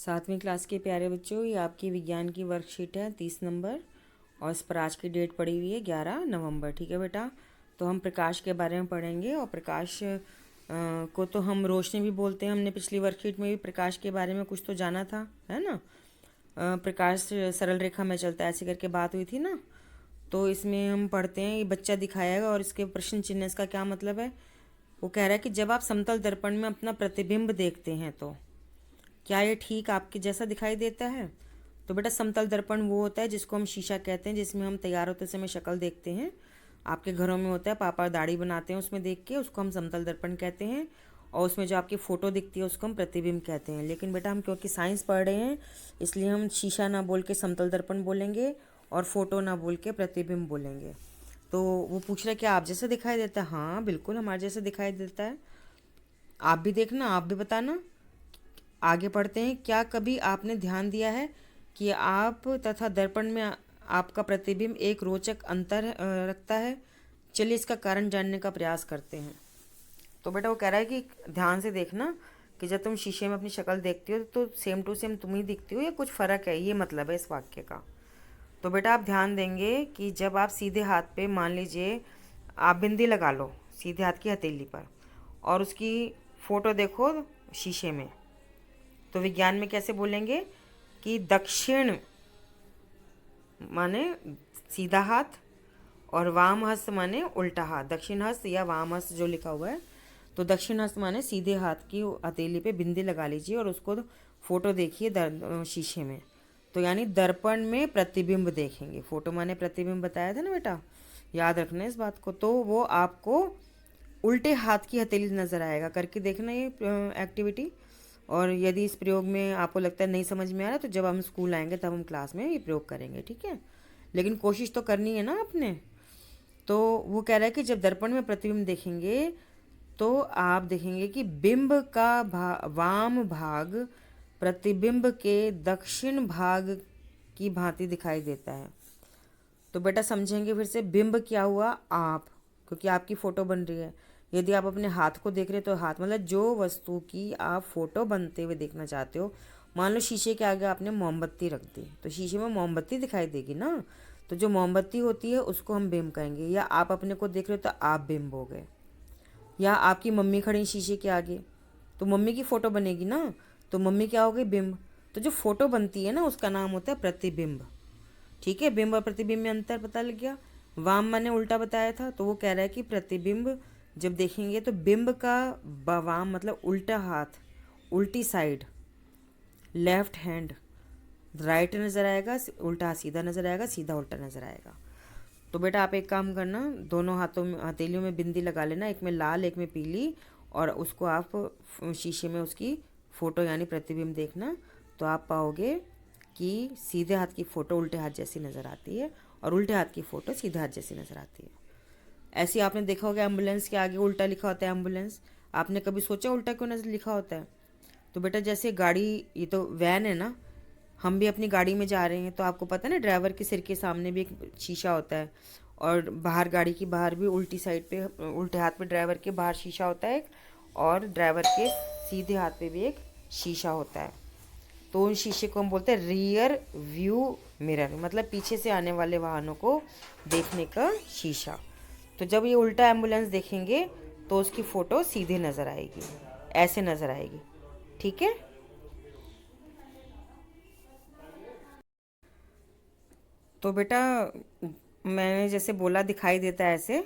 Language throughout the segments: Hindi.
सातवीं क्लास के प्यारे बच्चों, ये आपकी विज्ञान की वर्कशीट है 30 नंबर और इस पर आज की डेट पड़ी हुई है 11 नवंबर। ठीक है बेटा, तो हम प्रकाश के बारे में पढ़ेंगे और प्रकाश को तो हम रोशनी भी बोलते हैं। हमने पिछली वर्कशीट में भी प्रकाश के बारे में कुछ तो जाना था, है ना। प्रकाश सरल रेखा में चलता है, ऐसे करके बात हुई थी ना। तो इसमें हम पढ़ते हैं, ये बच्चा दिखाएगा और इसके प्रश्न चिन्ह इसका क्या मतलब है। वो कह रहा है कि जब आप समतल दर्पण में अपना प्रतिबिंब देखते हैं तो क्या ये ठीक आपके जैसा दिखाई देता है। तो बेटा समतल दर्पण वो होता है जिसको हम शीशा कहते हैं, जिसमें हम तैयार होते समय शक्ल देखते हैं। आपके घरों में होता है, पापा दाढ़ी बनाते हैं उसमें देख के, उसको हम समतल दर्पण कहते हैं। और उसमें जो आपकी फ़ोटो दिखती है उसको हम प्रतिबिंब कहते हैं। लेकिन बेटा हम क्योंकि साइंस पढ़ रहे हैं इसलिए हम शीशा ना बोल के समतल दर्पण बोलेंगे और फोटो ना बोल के प्रतिबिंब बोलेंगे। तो वो पूछ रहा है कि आप जैसा दिखाई देता है। हाँ बिल्कुल हमारे जैसा दिखाई देता है। आप भी देखना, आप भी बताना। आगे पढ़ते हैं, क्या कभी आपने ध्यान दिया है कि आप तथा दर्पण में आपका प्रतिबिंब एक रोचक अंतर रखता है। चलिए इसका कारण जानने का प्रयास करते हैं। तो बेटा वो कह रहा है कि ध्यान से देखना कि जब तुम शीशे में अपनी शक्ल देखती हो तो सेम टू सेम तुम ही दिखती हो या कुछ फ़र्क है, ये मतलब है इस वाक्य का। तो बेटा आप ध्यान देंगे कि जब आप सीधे हाथ पे, मान लीजिए आप बिंदी लगा लो सीधे हाथ की हथेली पर और उसकी फ़ोटो देखो शीशे में, तो विज्ञान में कैसे बोलेंगे कि दक्षिण माने सीधा हाथ और वाम हस्त माने उल्टा हाथ। दक्षिण हस्त या वाम हस्त जो लिखा हुआ है, तो दक्षिण हस्त माने सीधे हाथ की हथेली पे बिंदी लगा लीजिए और उसको फोटो देखिए शीशे में। तो यानी दर्पण में प्रतिबिंब देखेंगे। फोटो माने प्रतिबिंब बताया था ना बेटा, याद रखना इस बात को। तो वो आपको उल्टे हाथ की हथेली नज़र आएगा। करके देखना ये एक्टिविटी। और यदि इस प्रयोग में आपको लगता है नहीं समझ में आ रहा तो जब हम स्कूल आएंगे तब हम क्लास में ये प्रयोग करेंगे, ठीक है। लेकिन कोशिश तो करनी है ना आपने। तो वो कह रहा है कि जब दर्पण में प्रतिबिंब देखेंगे तो आप देखेंगे कि बिंब का वाम भाग प्रतिबिंब के दक्षिण भाग की भांति दिखाई देता है। तो बेटा समझेंगे फिर से, बिंब क्या हुआ आप, क्योंकि आपकी फ़ोटो बन रही है। यदि आप अपने हाथ को देख रहे हो तो हाथ मतलब जो वस्तु की आप फ़ोटो बनते हुए देखना चाहते हो। मान लो शीशे के आगे आपने मोमबत्ती रख दी तो शीशे में मोमबत्ती दिखाई देगी ना। तो जो मोमबत्ती होती है उसको हम बिंब कहेंगे। या आप अपने को देख रहे हो तो आप बिंब हो गए। या आपकी मम्मी खड़ी शीशे के आगे तो मम्मी की फ़ोटो बनेगी ना, तो मम्मी क्या हो गई, बिंब। तो जो फ़ोटो बनती है ना उसका नाम होता है प्रतिबिंब। ठीक है, बिंब और प्रतिबिंब में अंतर पता लग गया। वाम मैंने उल्टा बताया था, तो वो कह रहा है कि प्रतिबिंब जब देखेंगे तो बिंब का वाम मतलब उल्टा हाथ, उल्टी साइड, लेफ्ट हैंड राइट नज़र आएगा, उल्टा हाथ सीधा नज़र आएगा, सीधा उल्टा नज़र आएगा। तो बेटा आप एक काम करना, दोनों हाथों में हथेलियों में बिंदी लगा लेना, एक में लाल एक में पीली, और उसको आप शीशे में उसकी फ़ोटो यानी प्रतिबिंब देखना। तो आप पाओगे कि सीधे हाथ की फ़ोटो उल्टे हाथ जैसी नज़र आती है और उल्टे हाथ की फ़ोटो सीधे हाथ जैसी नज़र आती है। ऐसे आपने देखा होगा एम्बुलेंस के आगे उल्टा लिखा होता है एम्बुलेंस। आपने कभी सोचा उल्टा क्यों नज़र लिखा होता है। तो बेटा जैसे गाड़ी, ये तो वैन है ना, हम भी अपनी गाड़ी में जा रहे हैं तो आपको पता है ना ड्राइवर के सिर के सामने भी एक शीशा होता है और बाहर गाड़ी की बाहर भी उल्टी साइड पे, उल्टे हाथ पे ड्राइवर के बाहर शीशा होता है और ड्राइवर के सीधे हाथ पे भी एक शीशा होता है। तो उन शीशे को हम बोलते हैं रियर व्यू मिरर, मतलब पीछे से आने वाले वाहनों को देखने का शीशा। तो जब ये उल्टा एम्बुलेंस देखेंगे तो उसकी फ़ोटो सीधे नज़र आएगी, ऐसे नज़र आएगी, ठीक है। तो बेटा मैंने जैसे बोला दिखाई देता है ऐसे,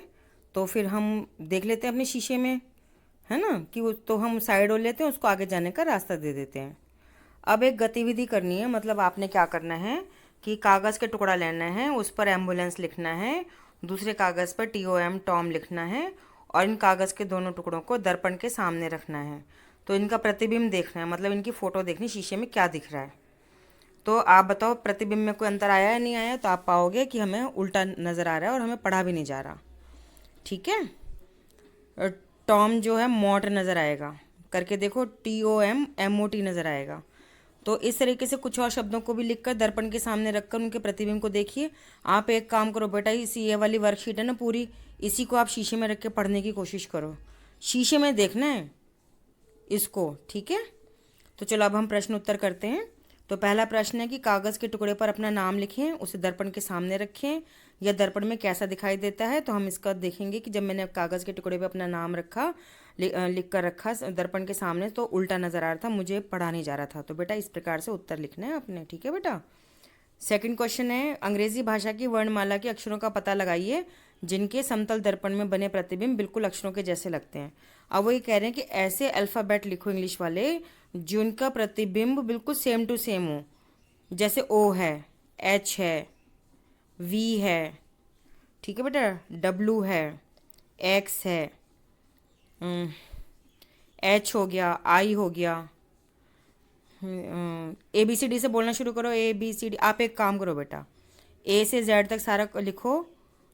तो फिर हम देख लेते हैं अपने शीशे में, है ना, कि वो तो हम साइड हो लेते हैं, उसको आगे जाने का रास्ता दे देते हैं। अब एक गतिविधि करनी है, मतलब आपने क्या करना है कि कागज़ के टुकड़ा लेना है, उस पर एम्बुलेंस लिखना है, दूसरे कागज़ पर TOM टॉम लिखना है और इन कागज़ के दोनों टुकड़ों को दर्पण के सामने रखना है। तो इनका प्रतिबिंब देखना है, मतलब इनकी फ़ोटो देखनी शीशे में क्या दिख रहा है। तो आप बताओ प्रतिबिंब में कोई अंतर आया या नहीं आया। तो आप पाओगे कि हमें उल्टा नज़र आ रहा है और हमें पढ़ा भी नहीं जा रहा, ठीक है। टॉम जो है मोट नज़र आएगा, करके देखो TOMMOT नज़र आएगा। तो इस तरीके से कुछ और शब्दों को भी लिखकर दर्पण के सामने रखकर उनके प्रतिबिंब को देखिए। आप एक काम करो बेटा, इसी ये वाली वर्कशीट है ना पूरी, इसी को आप शीशे में रख के पढ़ने की कोशिश करो। शीशे में देखना है इसको, ठीक है। तो चलो अब हम प्रश्न उत्तर करते हैं। तो पहला प्रश्न है कि कागज़ के टुकड़े पर अपना नाम लिखें, उसे दर्पण के सामने रखें। यह दर्पण में कैसा दिखाई देता है? तो हम इसका देखेंगे कि जब मैंने कागज़ के टुकड़े पर अपना नाम रखा, लिख कर रखा दर्पण के सामने, तो उल्टा नज़र आ रहा था, मुझे पढ़ा नहीं जा रहा था। तो बेटा इस प्रकार से उत्तर लिखना है अपने, ठीक है बेटा। सेकंड क्वेश्चन है, अंग्रेजी भाषा की वर्णमाला के अक्षरों का पता लगाइए जिनके समतल दर्पण में बने प्रतिबिंब बिल्कुल अक्षरों के जैसे लगते हैं। अब वो ये कह रहे हैं कि ऐसे अल्फ़ाबेट लिखो इंग्लिश वाले जिनका प्रतिबिंब बिल्कुल सेम टू सेम हो। जैसे ओ है, एच है, वी है, ठीक है बेटा, डब्लू है, एक्स है, एच हो गया, आई हो गया। ए बी सी डी से बोलना शुरू करो, ए बी सी डी। आप एक काम करो बेटा, ए से जेड तक सारा लिखो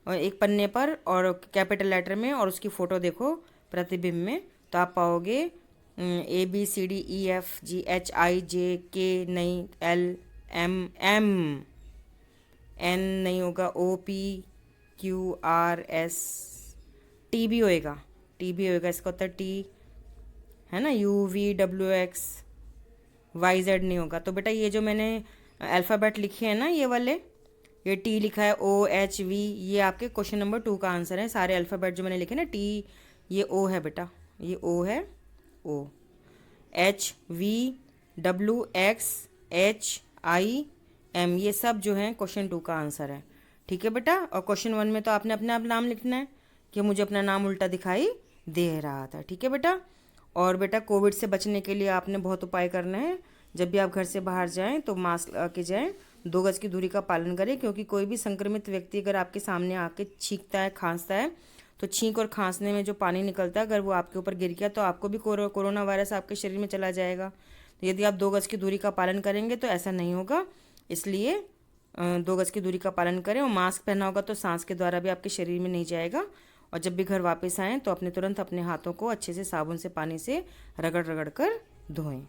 और एक पन्ने पर और कैपिटल लेटर में, और उसकी फ़ोटो देखो प्रतिबिंब में, तो आप पाओगे A B C D E F G H I J K नहीं, एल एम एम एन नहीं होगा, O P Q R S, T भी होएगा, टी भी होएगा, इसका उत्तर टी है ना, U V W X, Y Z नहीं होगा। तो बेटा ये जो मैंने अल्फ़ाबेट लिखे हैं ना, ये वाले, ये टी लिखा है, ओ एच वी, ये आपके क्वेश्चन नंबर 2 का आंसर है। सारे अल्फ़ाबेट जो मैंने लिखे ना, टी, ये ओ है बेटा, ये ओ है, O, H V W X H I M, ये सब जो है क्वेश्चन 2 का आंसर है, ठीक है बेटा। और क्वेश्चन 1 में तो आपने अपने आप नाम लिखना है कि मुझे अपना नाम उल्टा दिखाई दे रहा था, ठीक है बेटा। और बेटा कोविड से बचने के लिए आपने बहुत उपाय करना है। जब भी आप घर से बाहर जाएं तो मास्क लगा के जाएं, 2 गज की दूरी का पालन करें, क्योंकि कोई भी संक्रमित व्यक्ति अगर आपके सामने आके छींकता है, खांसता है, तो छींक और खांसने में जो पानी निकलता है, अगर वो आपके ऊपर गिर गया तो आपको भी कोरोना वायरस आपके शरीर में चला जाएगा। तो यदि आप 2 गज की दूरी का पालन करेंगे तो ऐसा नहीं होगा, इसलिए 2 गज की दूरी का पालन करें। और मास्क पहना होगा तो सांस के द्वारा भी आपके शरीर में नहीं जाएगा। और जब भी घर वापस आएँ तो तुरंत अपने हाथों को अच्छे से साबुन से, पानी से रगड़ रगड़ कर धोएं।